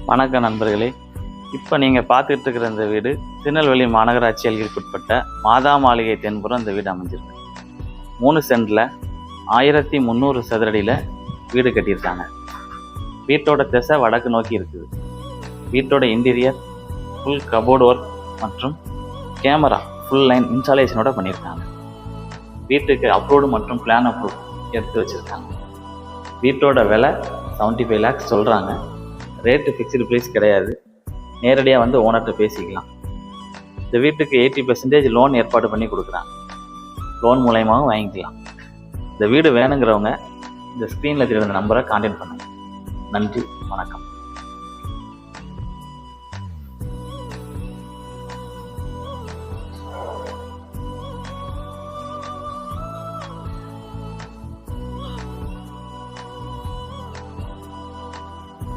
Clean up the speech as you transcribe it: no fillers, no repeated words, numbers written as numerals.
வணக்கம் நண்பர்களே. இப்போ நீங்கள் பார்த்துட்டு இருக்கிற இந்த வீடு திருநெல்வேலி மாநகராட்சி எல்கைக்குட்பட்ட மாதா மாளிகை தென்புறம் இந்த வீடு அமைஞ்சிருக்கு. 3 சென்டில் 1300 சதுரடியில் வீடு கட்டியிருக்காங்க. வீட்டோட திசை வடக்கு நோக்கி இருக்குது. வீட்டோட இன்டீரியர் ஃபுல் கபோர்டு ஒர்க் மற்றும் கேமரா ஃபுல் லைன் இன்ஸ்டாலேஷனோட பண்ணியிருக்காங்க. வீட்டுக்கு அப்ரூவ்டு மற்றும் பிளான் அப்ரூவ் எடுத்து வச்சுருக்காங்க. வீட்டோட விலை 75 lakhs சொல்கிறாங்க. ரேட்டு ஃபிக்ஸ்டு ப்ரைஸ் கிடையாது. நேரடியாக வந்து ஓனர்கிட்ட பேசிக்கலாம். இந்த வீட்டுக்கு 80% லோன் ஏற்பாடு பண்ணி கொடுக்குறாங்க. லோன் மூலயமாவும் வாங்கிக்கலாம். இந்த வீடு வேணுங்கிறவங்க இந்த ஸ்க்ரீனில் தெரியுற நம்பரை கான்டாக்ட் பண்ணுங்கள். நன்றி, வணக்கம்.